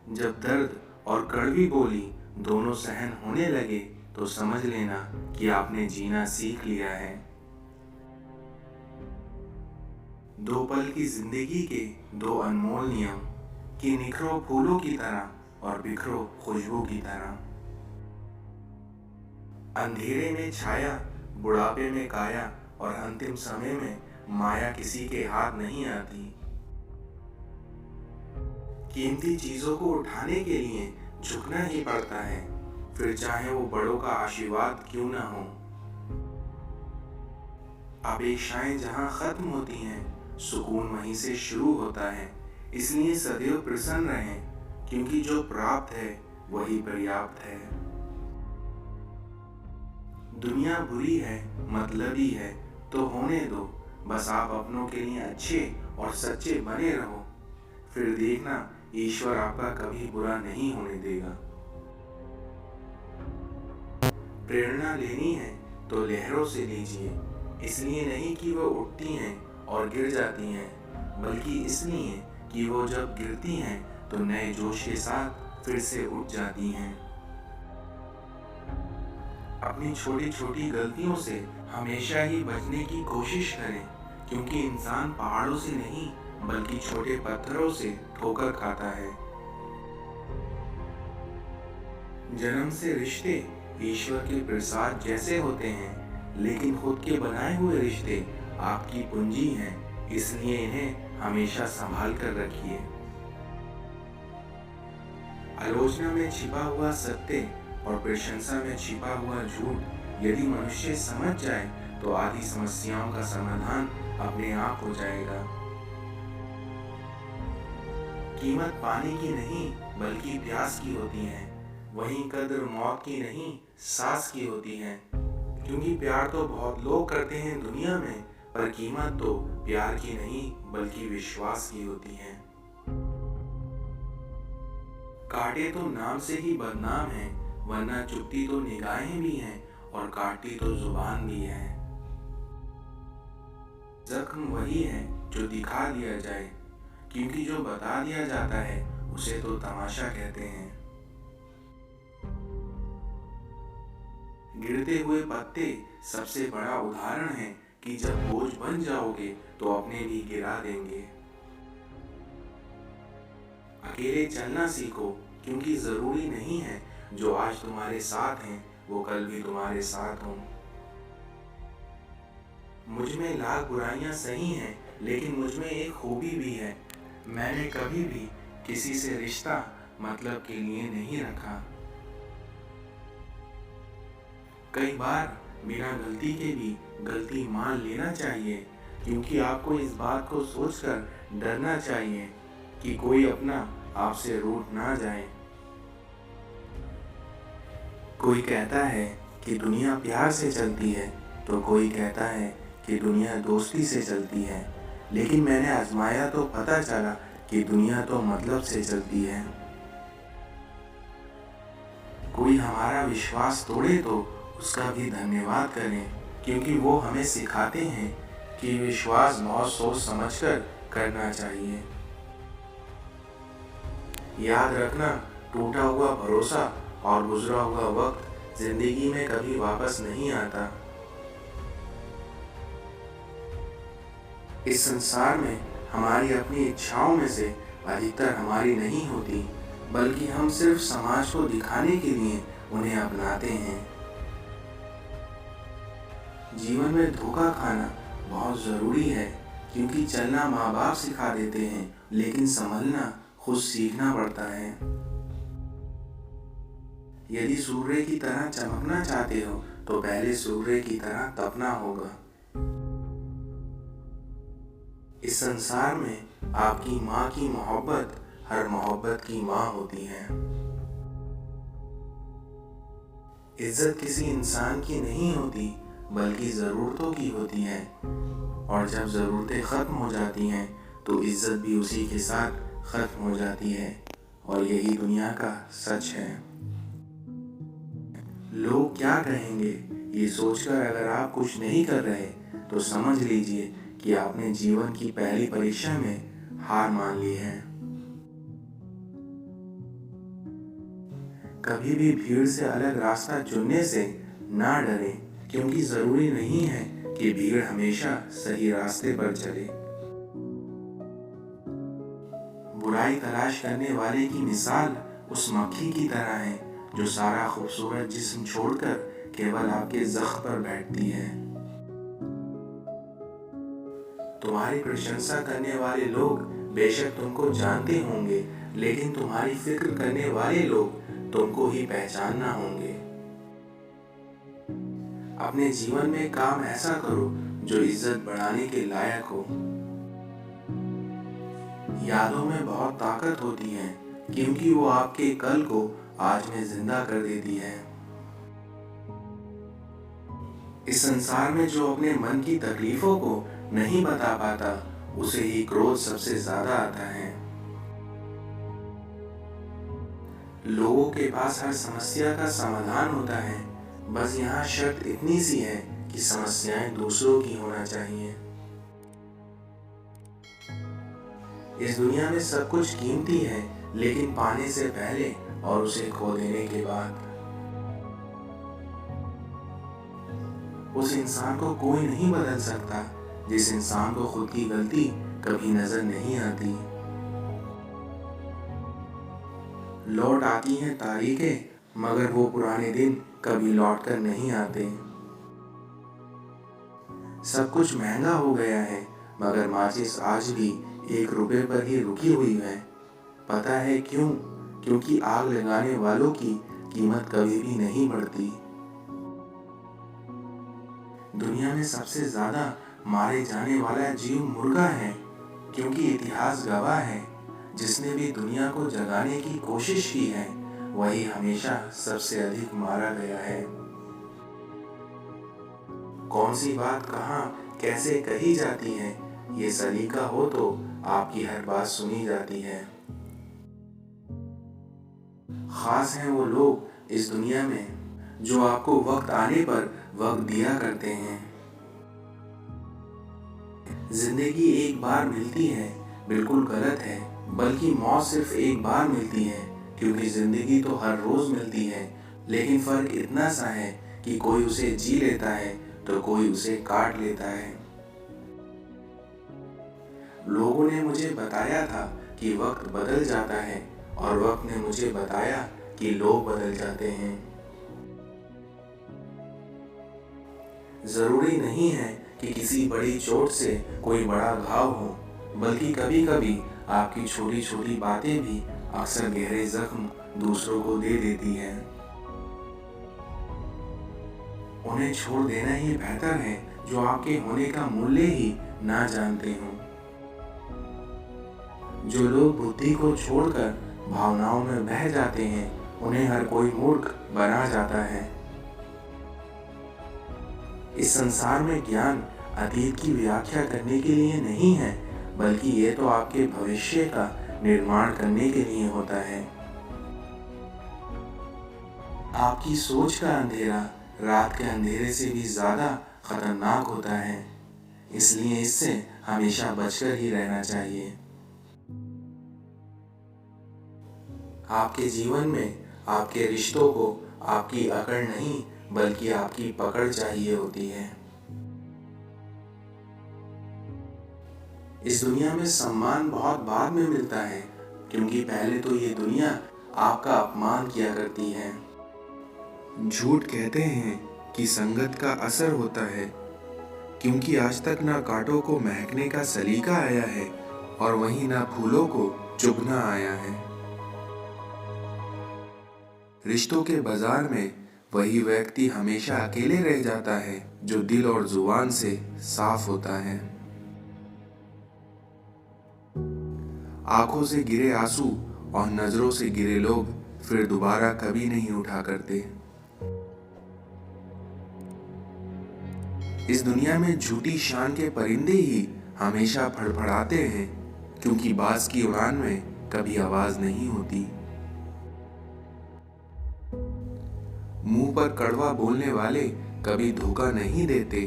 जब दर्द और कड़वी बोली दोनों सहन होने लगे तो समझ लेना कि आपने जीना सीख लिया है। दो पल की जिंदगी के दो अनमोल नियम कि निखरो फूलों की तरह और बिखरो खुशबू की तरह। अंधेरे में छाया, बुढ़ापे में काया और अंतिम समय में माया किसी के हाथ नहीं आती। कीमती चीजों को उठाने के लिए झुकना ही पड़ता है, फिर चाहे वो बड़ों का आशीर्वाद क्यों ना हो। अपेक्षाएं जहां खत्म होती हैं, सुकून वहीं से शुरू होता है। इसलिए सदैव प्रसन्न रहें, क्योंकि जो प्राप्त है वही पर्याप्त है। दुनिया बुरी है, मतलबी है, तो होने दो। बस आप अपनों के लिए अच्छे और सच्चे बने रहो, फिर देखना ईश्वर आपका कभी बुरा नहीं होने देगा। प्रेरणा लेनी है तो लहरों से लीजिए, इसलिए नहीं कि वो उठती हैं और गिर जाती हैं, बल्कि इसलिए कि वो जब गिरती हैं तो नए जोश के साथ फिर से उठ जाती हैं। अपनी छोटी छोटी गलतियों से हमेशा ही बचने की कोशिश करें, क्योंकि इंसान पहाड़ों से नहीं बल्कि छोटे पत्थरों से ठोकर खाता है। जन्म से रिश्ते ईश्वर के प्रसाद जैसे होते हैं, लेकिन खुद के बनाए हुए रिश्ते आपकी पूंजी हैं, इसलिए इन्हें हमेशा संभाल कर रखिए। आलोचना में छिपा हुआ सत्य और प्रशंसा में छिपा हुआ झूठ यदि मनुष्य समझ जाए तो आधी समस्याओं का समाधान अपने आप हो जाएगा। कीमत पानी की नहीं बल्कि प्यास की होती है, वहीं कद्र मौत की नहीं सांस की होती है। क्योंकि प्यार तो बहुत लोग करते हैं दुनिया में, पर कीमत तो प्यार की नहीं बल्कि विश्वास की होती है। कांटे तो नाम से ही बदनाम हैं, वरना चुभती तो निगाहें भी हैं और काटती तो जुबान भी है। जख्म वही है जो दिखा दिया जाए, क्योंकि जो बता दिया जाता है उसे तो तमाशा कहते हैं। गिरते हुए पत्ते सबसे बड़ा उदाहरण है कि जब बोझ बन जाओगे तो अपने भी गिरा देंगे। अकेले चलना सीखो, क्योंकि जरूरी नहीं है जो आज तुम्हारे साथ हैं वो कल भी तुम्हारे साथ हों। मुझ में लाख बुराइयां सही हैं, लेकिन मुझ में एक खूबी भी है, मैंने कभी भी किसी से रिश्ता मतलब के लिए नहीं रखा। कई बार बिना गलती के भी गलती मान लेना चाहिए, क्योंकि आपको इस बात को सोचकर डरना चाहिए कि कोई अपना आपसे रूठ ना जाए। कोई कहता है कि दुनिया प्यार से चलती है, तो कोई कहता है कि दुनिया दोस्ती से चलती है, लेकिन मैंने आजमाया तो पता चला कि दुनिया तो मतलब से चलती है। कोई हमारा विश्वास तोड़े तो उसका भी धन्यवाद करें, क्योंकि वो हमें सिखाते हैं कि विश्वास बहुत सोच समझकर करना चाहिए। याद रखना, टूटा हुआ भरोसा और गुजरा हुआ वक्त जिंदगी में कभी वापस नहीं आता। इस संसार में हमारी अपनी इच्छाओं में से अधिकतर हमारी नहीं होती, बल्कि हम सिर्फ समाज को दिखाने के लिए उन्हें अपनाते हैं। जीवन में धोखा खाना बहुत ज़रूरी है, क्योंकि चलना माँ बाप सिखा देते हैं, लेकिन संभलना खुद सीखना पड़ता है। यदि सूर्य की तरह चमकना चाहते हो तो पहले सूर्य की तरह तपना होगा। इस संसार में आपकी माँ की मोहब्बत हर मोहब्बत की माँ होती है। इज्जत किसी इंसान की नहीं होती, बल्कि ज़रूरतों की होती है, और जब ज़रूरतें ख़त्म हो जाती हैं तो इज्जत भी उसी के साथ ख़त्म हो जाती है, और यही दुनिया का सच है। लोग क्या कहेंगे ये सोचकर अगर आप कुछ नहीं कर रहे तो समझ लीजिए कि आपने जीवन की पहली परीक्षा में हार मान ली है। कभी भी भीड़ से अलग रास्ता चुनने से ना डरें, क्योंकि जरूरी नहीं है कि भीड़ हमेशा सही रास्ते पर चले। बुराई तलाश करने वाले की मिसाल उस मक्खी की तरह है जो सारा खूबसूरत जिस्म छोड़कर केवल आपके जख्म पर बैठती है। तुम्हारी प्रशंसा करने वाले लोग बेशक तुमको जानते होंगे, लेकिन तुम्हारी फिक्र करने वाले लोग तुमको ही पहचानना होंगे। अपने जीवन में काम ऐसा करो जो इज्जत बढ़ाने के लायक हो। यादों में बहुत ताकत होती है, क्योंकि वो आपके कल को आज में जिंदा कर देती है। इस संसार में जो अपने मन की तकलीफों को नहीं बता पाता, उसे ही क्रोध सबसे ज्यादा आता है। लोगों के पास हर समस्या का समाधान होता है, बस यहाँ शर्त इतनी सी है कि समस्याएं दूसरों की होना चाहिए। इस दुनिया में सब कुछ कीमती है, लेकिन पाने से पहले और उसे खो देने के बाद। उस इंसान को कोई नहीं बदल सकता जिस इंसान को खुद की गलती कभी नजर नहीं आती। लौट आती हैं तारीखें, मगर वो पुराने दिन कभी लौट कर नहीं आते। सब कुछ महंगा हो गया है, मगर माचिस आज भी 1 रुपए पर ही रुकी हुई है। पता है क्यों? क्योंकि आग लगाने वालों की कीमत कभी भी नहीं बढ़ती। दुनिया में सबसे ज्यादा मारे जाने वाला जीव मुर्गा है, क्योंकि इतिहास गवाह है जिसने भी दुनिया को जगाने की कोशिश की है, वही हमेशा सबसे अधिक मारा गया है। कौन सी बात कहाँ कैसे कही जाती है, ये सलीका हो तो आपकी हर बात सुनी जाती है। खास हैं वो लोग इस दुनिया में जो आपको वक्त आने पर वक्त दिया करते हैं। जिंदगी एक बार मिलती है बिल्कुल गलत है, बल्कि मौत सिर्फ एक बार मिलती है, क्योंकि जिंदगी तो हर रोज मिलती है, लेकिन फर्क इतना सा है कि कोई उसे जी लेता है तो कोई उसे काट लेता है। लोगों ने मुझे बताया था कि वक्त बदल जाता है, और वक्त ने मुझे बताया कि लोग बदल जाते हैं। जरूरी नहीं है कि किसी बड़ी चोट से कोई बड़ा घाव हो, बल्कि कभी कभी आपकी छोटी छोटी बातें भी अक्सर गहरे जख्म दूसरों को दे देती हैं। उन्हें छोड़ देना ही बेहतर है जो आपके होने का मूल्य ही ना जानते हों। जो लोग बुद्धि को छोड़कर भावनाओं में बह जाते हैं, उन्हें हर कोई मूर्ख बना जाता है। इस संसार में ज्ञान अतीत की व्याख्या करने के लिए नहीं है, बल्कि ये तो आपके भविष्य का निर्माण करने के लिए होता है। आपकी सोच का अंधेरा रात के अंधेरे से भी ज्यादा खतरनाक होता है, इसलिए इससे हमेशा बचकर ही रहना चाहिए। आपके जीवन में आपके रिश्तों को आपकी अकड़ नहीं, बल्कि आपकी पकड़ चाहिए होती है। इस दुनिया में सम्मान बहुत बाद में मिलता है, क्योंकि पहले तो ये दुनिया आपका अपमान किया करती है। झूठ कहते हैं कि संगत का असर होता है, क्योंकि आज तक ना कांटों को महकने का सलीका आया है और वहीं ना फूलों को चुभना आया है। रिश्तों के बाजार में वही व्यक्ति हमेशा अकेले रह जाता है जो दिल और जुबान से साफ होता है। आंखों से गिरे आंसू और नजरों से गिरे लोग फिर दोबारा कभी नहीं उठा करते। इस दुनिया में झूठी शान के परिंदे ही हमेशा फड़फड़ाते हैं, क्योंकि बाज की उड़ान में कभी आवाज नहीं होती। मुंह पर कड़वा बोलने वाले कभी धोखा नहीं देते,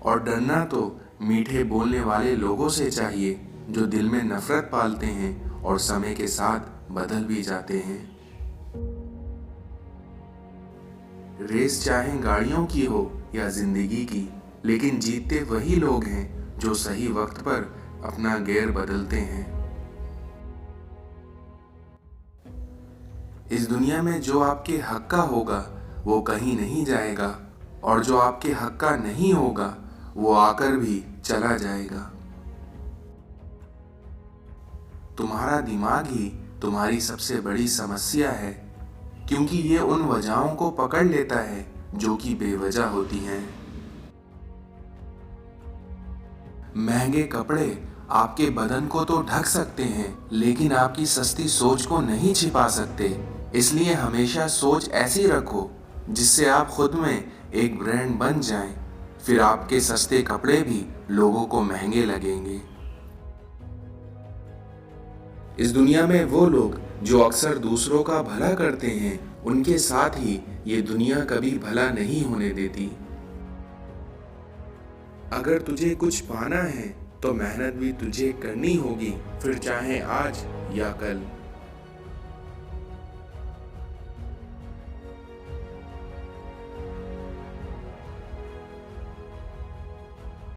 और डरना तो मीठे बोलने वाले लोगों से चाहिए जो दिल में नफरत पालते हैं और समय के साथ बदल भी जाते हैं। रेस चाहे गाड़ियों की हो या जिंदगी की, लेकिन जीतते वही लोग हैं जो सही वक्त पर अपना गियर बदलते हैं। इस दुनिया में जो आपके हक का होगा वो कहीं नहीं जाएगा, और जो आपके हक का नहीं होगा वो आकर भी चला जाएगा। तुम्हारा दिमाग ही तुम्हारी सबसे बड़ी समस्या है, क्योंकि ये उन वजहों को पकड़ लेता है जो कि बेवजह होती हैं। महंगे कपड़े आपके बदन को तो ढक सकते हैं, लेकिन आपकी सस्ती सोच को नहीं छिपा सकते। इसलिए हमेशा सोच ऐसी रखो जिससे आप खुद में एक ब्रांड बन जाएं। फिर आपके सस्ते कपड़े भी लोगों को महंगे लगेंगे। इस दुनिया में वो लोग जो अक्सर दूसरों का भला करते हैं, उनके साथ ही ये दुनिया कभी भला नहीं होने देती। अगर तुझे कुछ पाना है तो मेहनत भी तुझे करनी होगी, फिर चाहे आज या कल।